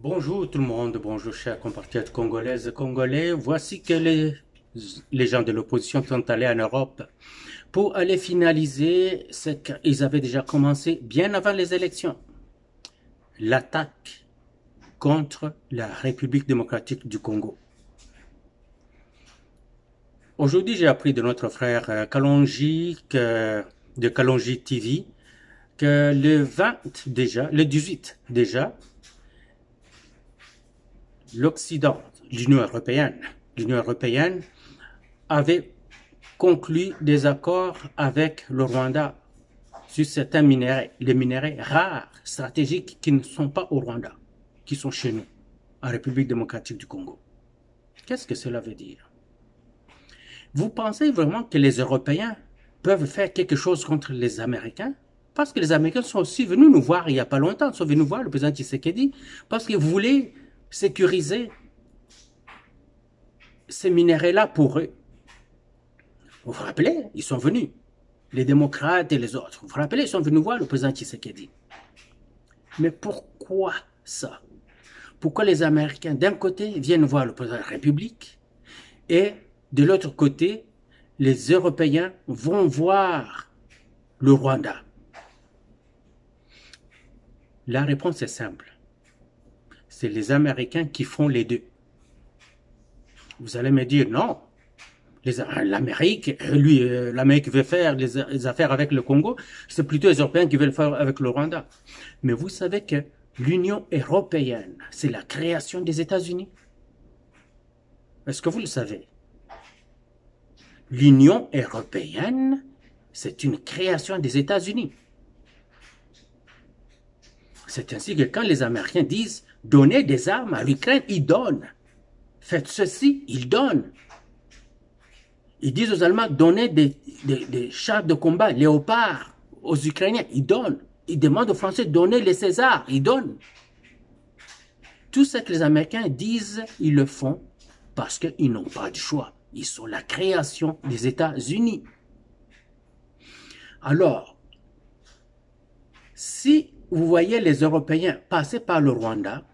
Bonjour tout le monde, bonjour chers compatriotes congolaises et congolais. Voici que les gens de l'opposition sont allés en Europe pour aller finaliser ce qu'ils avaient déjà commencé bien avant les élections. L'attaque contre la République démocratique du Congo. Aujourd'hui, j'ai appris de notre frère Kalonji, de Kalonji TV, que le 20 déjà, le 18 déjà, l'Occident, l'Union européenne avait conclu des accords avec le Rwanda sur certains minéraux, les minéraux rares, stratégiques, qui ne sont pas au Rwanda, qui sont chez nous, en République démocratique du Congo. Qu'est-ce que cela veut dire? Vous pensez vraiment que les Européens peuvent faire quelque chose contre les Américains? Parce que les Américains sont aussi venus nous voir il n'y a pas longtemps, sont venus voir le président Tshisekedi, parce qu'ils voulaient sécuriser ces minéraux-là pour eux. Vous vous rappelez, ils sont venus, les démocrates et les autres. Vous vous rappelez, ils sont venus voir le président Tshisekedi. Mais pourquoi ça? Pourquoi les Américains, d'un côté, viennent voir le président de la République et de l'autre côté, les Européens vont voir le Rwanda? La réponse est simple. C'est les Américains qui font les deux. Vous allez me dire, non, l'Amérique veut faire les affaires avec le Congo, c'est plutôt les Européens qui veulent faire avec le Rwanda. Mais vous savez que l'Union européenne, c'est la création des États-Unis. Est-ce que vous le savez? L'Union européenne, c'est une création des États-Unis. C'est ainsi que quand les Américains disent « donnez des armes à l'Ukraine », ils donnent. Faites ceci, ils donnent. Ils disent aux Allemands « donnez des chars de combat, léopards » aux Ukrainiens, ils donnent. Ils demandent aux Français « donnez les Césars », ils donnent. Tout ce que les Américains disent, ils le font parce qu'ils n'ont pas de choix. Ils sont la création des États-Unis. Alors, si vous voyez les Européens passer par le Rwanda,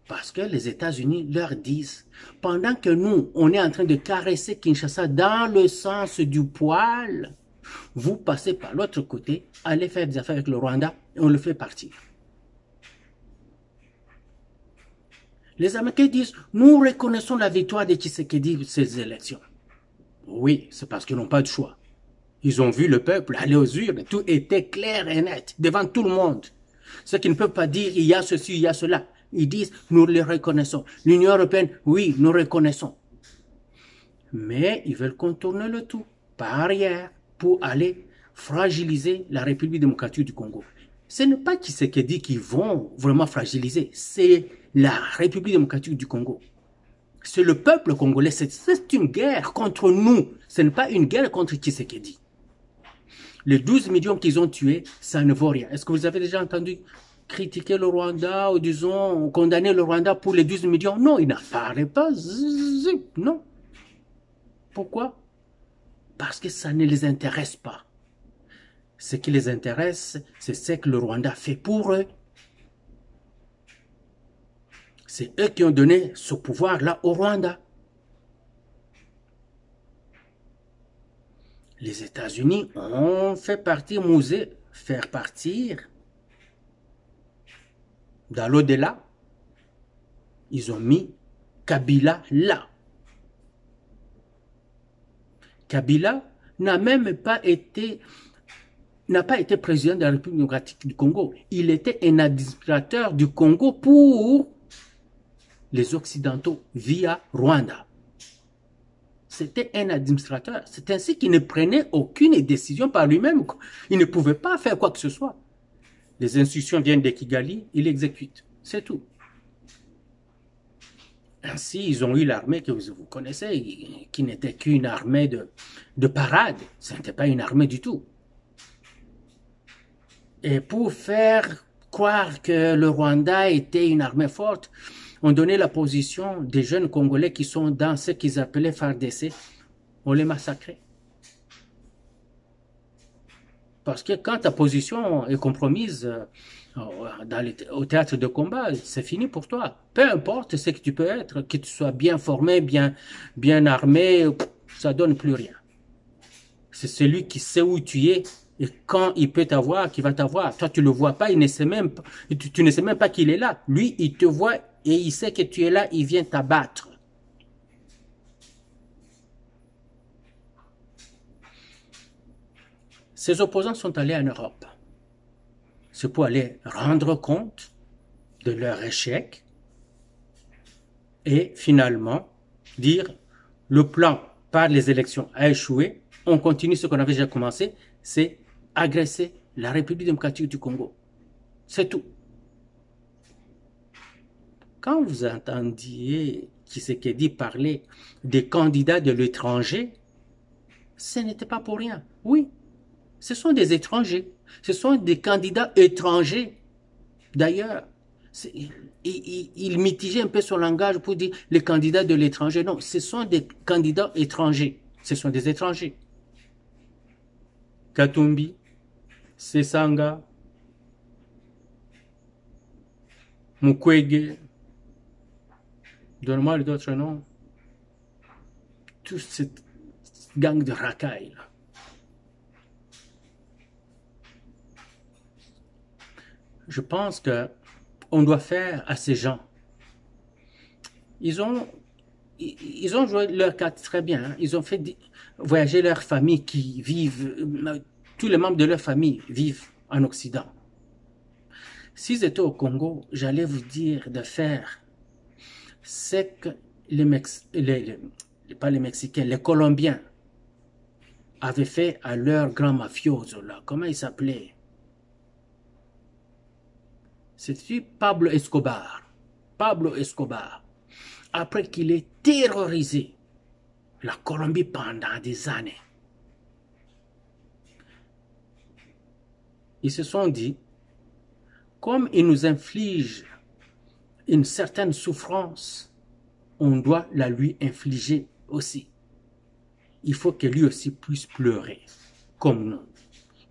parce que les États-Unis leur disent, pendant que nous, on est en train de caresser Kinshasa dans le sens du poil, vous passez par l'autre côté, allez faire des affaires avec le Rwanda et on le fait partir. Les Américains disent, nous reconnaissons la victoire de Tshisekedi de ces élections. Oui, c'est parce qu'ils n'ont pas de choix. Ils ont vu le peuple aller aux urnes, tout était clair et net, devant tout le monde. Ce qu'ils ne peuvent pas dire, il y a ceci, il y a cela. Ils disent, nous les reconnaissons. L'Union européenne, oui, nous reconnaissons. Mais ils veulent contourner le tout par arrière pour aller fragiliser la République démocratique du Congo. Ce n'est pas Tshisekedi qui vont vraiment fragiliser, c'est la République démocratique du Congo. C'est le peuple congolais, c'est une guerre contre nous. Ce n'est pas une guerre contre Tshisekedi. Les 12 millions qu'ils ont tués, ça ne vaut rien. Est-ce que vous avez déjà entendu critiquer le Rwanda ou disons condamner le Rwanda pour les 12 millions? Non, ils n'en parlent pas. Non. Pourquoi? Parce que ça ne les intéresse pas. Ce qui les intéresse, c'est ce que le Rwanda fait pour eux. C'est eux qui ont donné ce pouvoir-là au Rwanda. Les États-Unis ont fait partir Musée, faire partir dans l'au-delà. Ils ont mis Kabila là. Kabila n'a même pas été président de la République démocratique du Congo. Il était un administrateur du Congo pour les Occidentaux via Rwanda. C'était un administrateur. C'est ainsi qu'il ne prenait aucune décision par lui-même. Il ne pouvait pas faire quoi que ce soit. Les instructions viennent de Kigali, il exécute. C'est tout. Ainsi, ils ont eu l'armée que vous connaissez, qui n'était qu'une armée de parade. Ce n'était pas une armée du tout. Et pour faire croire que le Rwanda était une armée forte, on donnait la position des jeunes Congolais qui sont dans ce qu'ils appelaient FARDC. On les massacrait. Parce que quand ta position est compromise, Au théâtre de combat, c'est fini pour toi. Peu importe ce que tu peux être, que tu sois bien formé, bien armé, ça donne plus rien. C'est celui qui sait où tu es et quand il peut t'avoir, qui va t'avoir. Toi, tu le vois pas, il ne sait même pas, tu ne sais même pas qu'il est là. Lui, il te voit et il sait que tu es là, il vient t'abattre. Ses opposants sont allés en Europe. C'est pour aller rendre compte de leur échec et finalement dire le plan par les élections a échoué, on continue ce qu'on avait déjà commencé, c'est agresser la République démocratique du Congo. C'est tout. Quand vous entendiez Tshisekedi parler des candidats de l'étranger, ce n'était pas pour rien. Oui, ce sont des étrangers. Ce sont des candidats étrangers. D'ailleurs, il mitigeait un peu son langage pour dire les candidats de l'étranger. Non, ce sont des candidats étrangers. Ce sont des étrangers. Katumbi, Sesanga, Mukwege, donne-moi d'autres noms. Toute cette gang de racailles. Je pense que on doit faire à ces gens. Ils ont joué leur carte très bien. Hein. Ils ont fait voyager leurs familles qui vivent, tous les membres de leur famille vivent en Occident. S'ils étaient au Congo, j'allais vous dire de faire ce que pas les Mexicains, les Colombiens avaient fait à leur grand mafioso là. Comment il s'appelait? C'était Pablo Escobar. Pablo Escobar. Après qu'il ait terrorisé la Colombie pendant des années, ils se sont dit, comme il nous inflige une certaine souffrance, on doit la lui infliger aussi. Il faut que lui aussi puisse pleurer comme nous,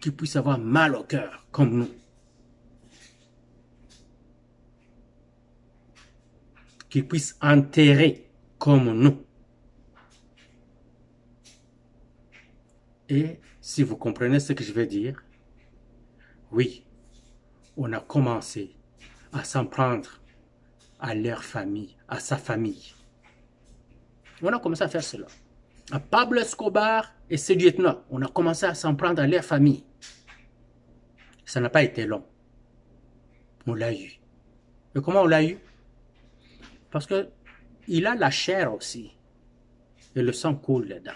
qu'il puisse avoir mal au cœur comme nous, qu'il puisse enterrer comme nous. Et si vous comprenez ce que je veux dire, oui, on a commencé à s'en prendre à leur famille, à sa famille. On a commencé à faire cela. À Pablo Escobar et ses lieutenants, on a commencé à s'en prendre à leur famille. Ça n'a pas été long. On l'a eu. Et comment on l'a eu? Parce que il a la chair aussi. Et le sang coule dedans.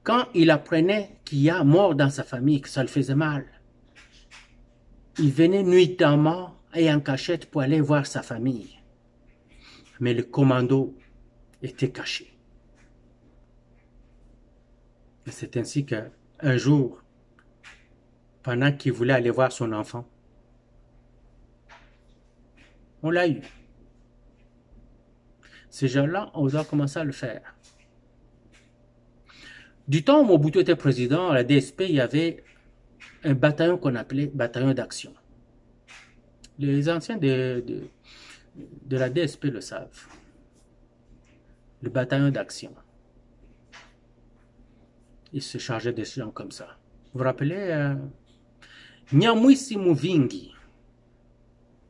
Quand il apprenait qu'il y a mort dans sa famille, que ça le faisait mal, il venait nuitamment et en cachette pour aller voir sa famille. Mais le commando était caché. Et c'est ainsi qu'un jour, pendant qu'il voulait aller voir son enfant, on l'a eu. Ces gens-là, on doit commencer à le faire. Du temps où Mobutu était président, à la DSP, il y avait un bataillon qu'on appelait bataillon d'action. Les anciens de la DSP le savent. Le bataillon d'action. Il se chargeait des gens comme ça. Vous vous rappelez Nyamwisi Muvingi,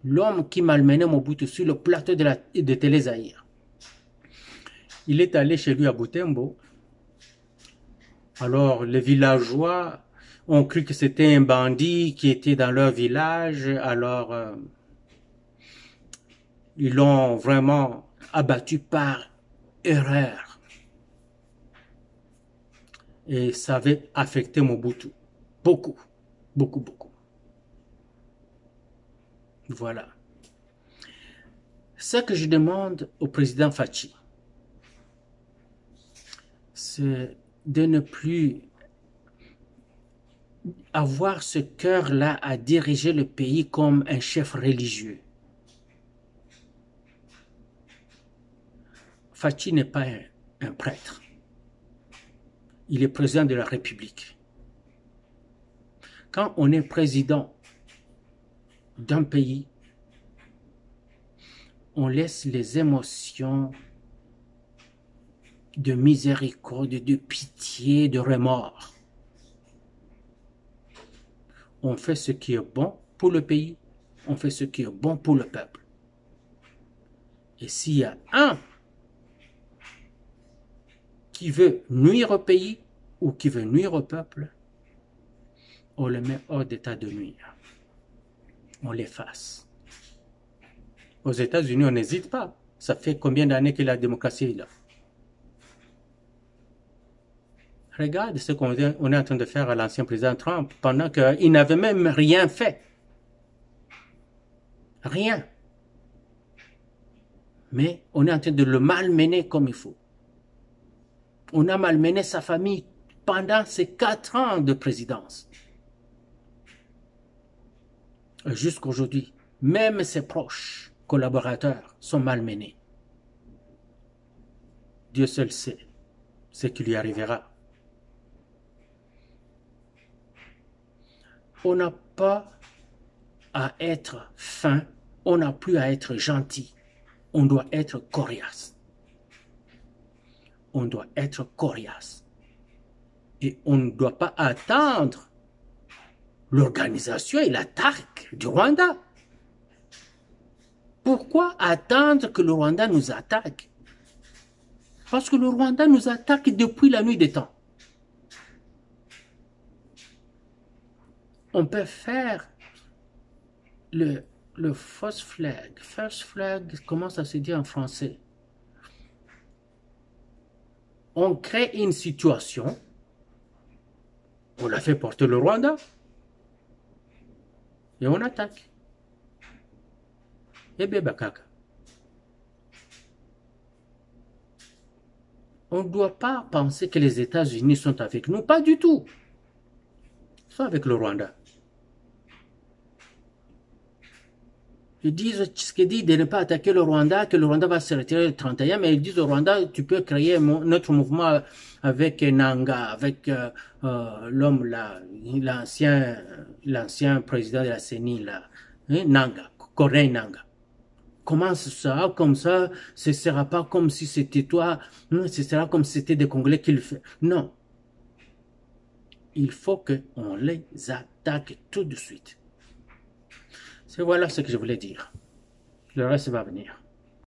l'homme qui malmenait Mobutu sur le plateau de Télé Zaïre. Il est allé chez lui à Butembo. Alors les villageois ont cru que c'était un bandit qui était dans leur village. Alors ils l'ont vraiment abattu par erreur. Et ça avait affecté Mobutu. Beaucoup, beaucoup, beaucoup. Voilà. Ce que je demande au président Fachi, c'est de ne plus avoir ce cœur-là à diriger le pays comme un chef religieux. Fachi n'est pas un prêtre. Il est président de la République. Quand on est président d'un pays, on laisse les émotions de miséricorde, de pitié, de remords. On fait ce qui est bon pour le pays, on fait ce qui est bon pour le peuple. Et s'il y a un qui veut nuire au pays ou qui veut nuire au peuple, on le met hors d'état de nuire. On l'efface. Aux États-Unis, on n'hésite pas. Ça fait combien d'années que la démocratie est là? Regarde ce qu'on est en train de faire à l'ancien président Trump pendant qu'il n'avait même rien fait. Rien. Mais on est en train de le malmener comme il faut. On a malmené sa famille pendant ces 4 ans de présidence. Jusqu'aujourd'hui, même ses proches collaborateurs sont malmenés. Dieu seul sait ce qui lui arrivera. On n'a pas à être fin, on n'a plus à être gentil. On doit être coriace. On doit être coriace. Et on ne doit pas attendre l'organisation et l'attaque du Rwanda. Pourquoi attendre que le Rwanda nous attaque? Parce que le Rwanda nous attaque depuis la nuit des temps. On peut faire le first flag. First flag, comment ça se dit en français? On crée une situation, on la fait porter le Rwanda, et on attaque. Et bien, bakaka. On ne doit pas penser que les États-Unis sont avec nous, pas du tout. Ils sont avec le Rwanda. Ils disent Tshisekedi de ne pas attaquer le Rwanda, que le Rwanda va se retirer le 31, mais ils disent au Rwanda, tu peux créer notre mouvement avec Nanga, avec l'homme là, l'ancien président de la CENI là, hein, Nanga, Corneille Nanga. Comment ça, comme ça, ce ne sera pas comme si c'était toi, ce sera comme si c'était des Congolais qui le font. Non. Il faut qu'on les attaque tout de suite. Voilà ce que je voulais dire. Le reste va venir.